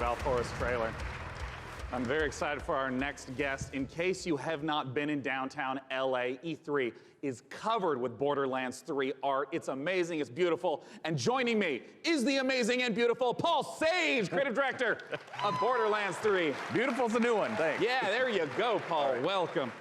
South Forest trailer. I'm very excited for our next guest. In case you have not been in downtown LA, E3 is covered with Borderlands 3 art. It's amazing, it's beautiful. And joining me is the amazing and beautiful Paul Sage, creative director of Borderlands 3. Beautiful's a new one, thanks. Yeah, there you go, Paul. Right. Welcome.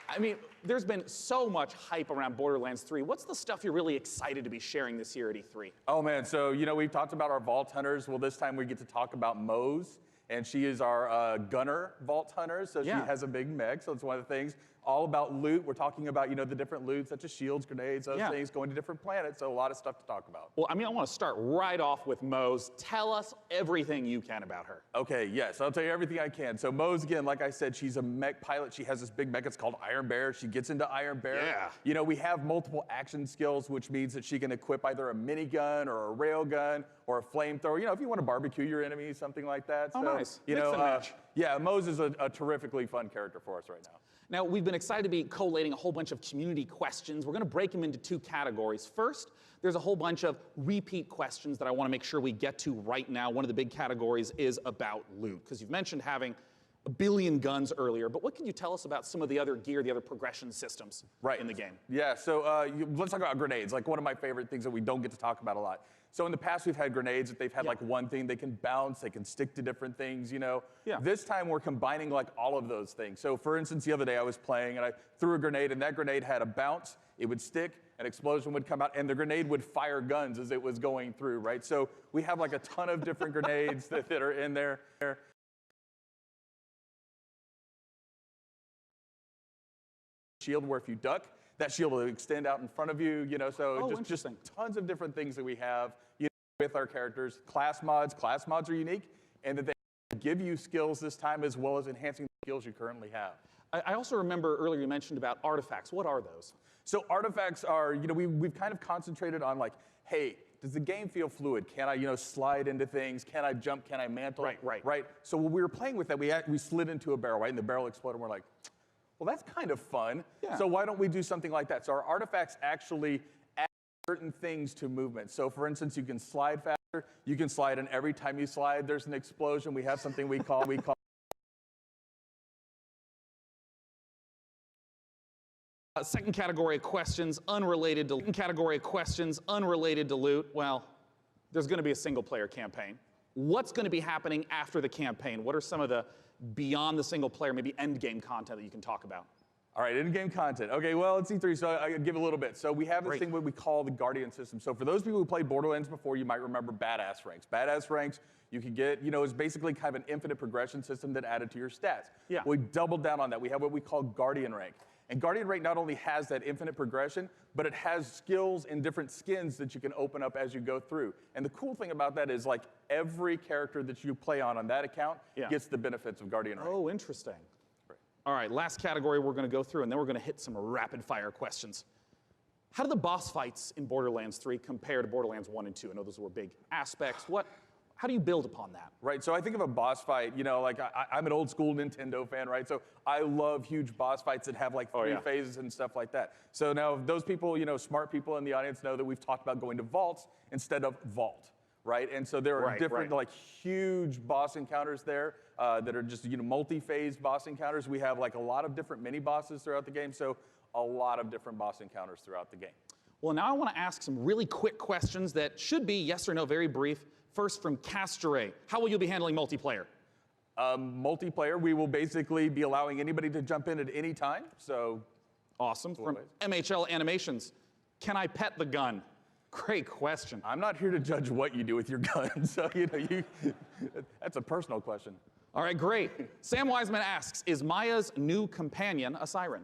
I mean, there's been so much hype around Borderlands 3. What's the stuff you're really excited to be sharing this year at E3? Oh man, so we've talked about our Vault Hunters. Well, this time we get to talk about Mose, and she is our gunner Vault Hunter, so she has a big mech, so it's one of the things. All about loot. We're talking about, the different loot, such as shields, grenades, those things, going to different planets, so a lot of stuff to talk about. Well, I mean, I want to start right off with Mose. Tell us everything you can about her. Okay, yes, I'll tell you everything I can. So Mose, again, like I said, she's a mech pilot. She has this big mech, it's called Iron Bear. She gets into Iron Bear. Yeah. We have multiple action skills, which means that she can equip either a minigun or a railgun or a flamethrower. If you want to barbecue your enemies, something like that. Oh, so, nice. Mix and match. Yeah, Mose is a terrifically fun character for us right now. Now, we've been excited to be collating a whole bunch of community questions. We're going to break them into two categories. First, there's a whole bunch of repeat questions that I want to make sure we get to right now. One of the big categories is about loot, because you've mentioned having a billion guns earlier, but what can you tell us about some of the other gear, the other progression systems in the game? Yeah, so let's talk about grenades, like one of my favorite things that we don't get to talk about a lot. So in the past, we've had grenades that they've had like one thing. They can bounce, they can stick to different things, This time, we're combining like all of those things. So for instance, the other day I was playing and I threw a grenade, and that grenade had a bounce, it would stick, an explosion would come out, and the grenade would fire guns as it was going through, right? So we have like a ton of different grenades that are in there. Shield where if you duck, that shield will extend out in front of you, just tons of different things that we have with our characters. Class mods are unique, and that they give you skills this time as well as enhancing the skills you currently have. I also remember earlier you mentioned about artifacts. What are those? So artifacts are, we've kind of concentrated on like, hey, does the game feel fluid? Can I, slide into things? Can I jump? Can I mantle? Right. So when we were playing with that, we slid into a barrel, right? And the barrel exploded, and we're like, well, that's kind of fun. Yeah. So why don't we do something like that? So our artifacts actually add certain things to movement. So for instance, you can slide faster. You can slide, and every time you slide, there's an explosion. We have something we call second category of questions unrelated to loot. Well, there's going to be a single-player campaign. What's going to be happening after the campaign? What are some of the beyond the single player, maybe end game content that you can talk about? All right, end game content. Okay, well, it's E3, so I'll give a little bit. So we have this thing what we call the Guardian system. So for those people who played Borderlands before, you might remember Badass Ranks. Badass Ranks, you can get, is basically kind of an infinite progression system that added to your stats. Yeah. We doubled down on that. We have what we call Guardian Rank. And Guardian Rank not only has that infinite progression, but it has skills and different skins that you can open up as you go through. And the cool thing about that is like every character that you play on that account gets the benefits of Guardian Rank. Oh, interesting. Right. All right, last category we're going to go through, and then we're going to hit some rapid fire questions. How do the boss fights in Borderlands 3 compare to Borderlands 1 and 2? I know those were big aspects. How do you build upon that? Right, so I think of a boss fight, like I'm an old school Nintendo fan, right? So I love huge boss fights that have like three phases and stuff like that. So now those people, smart people in the audience know that we've talked about going to vaults instead of vault, right? And so there are different like huge boss encounters there that are just, multi-phase boss encounters. We have like a lot of different mini bosses throughout the game, so a lot of different boss encounters throughout the game. Well, now I want to ask some really quick questions that should be yes or no, very brief. First, from Castray, how will you be handling multiplayer? Multiplayer, we will basically be allowing anybody to jump in at any time, so. Awesome. From MHL Animations, can I pet the gun? Great question. I'm not here to judge what you do with your gun, so that's a personal question. All right, great. Sam Wiseman asks, is Maya's new companion a siren?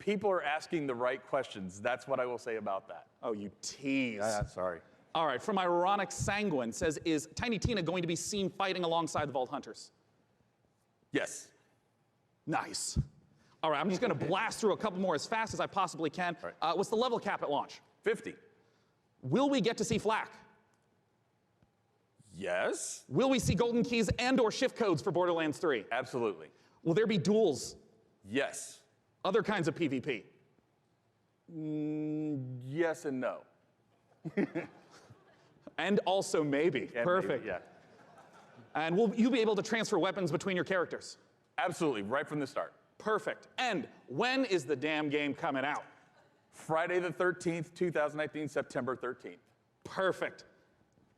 People are asking the right questions. That's what I will say about that. Oh, you tease. Sorry. All right, from Ironic Sanguine says, is Tiny Tina going to be seen fighting alongside the Vault Hunters? Yes. Nice. All right, I'm just going to blast through a couple more as fast as I possibly can. Right. What's the level cap at launch? 50. Will we get to see flak? Yes. Will we see golden keys and or shift codes for Borderlands 3? Absolutely. Will there be duels? Yes. Other kinds of PvP? Yes and no. And also maybe. And perfect. Maybe, And will you be able to transfer weapons between your characters? Absolutely, right from the start. Perfect. And when is the damn game coming out? Friday the 13th, 2019, September 13th. Perfect.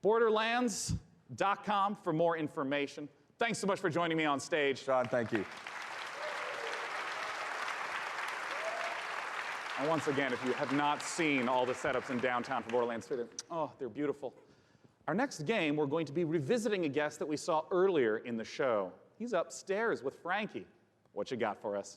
Borderlands.com for more information. Thanks so much for joining me on stage. Sean, thank you. And once again, if you have not seen all the setups in downtown for Borderlands 3, they're beautiful. Our next game, we're going to be revisiting a guest that we saw earlier in the show. He's upstairs with Frankie. What you got for us?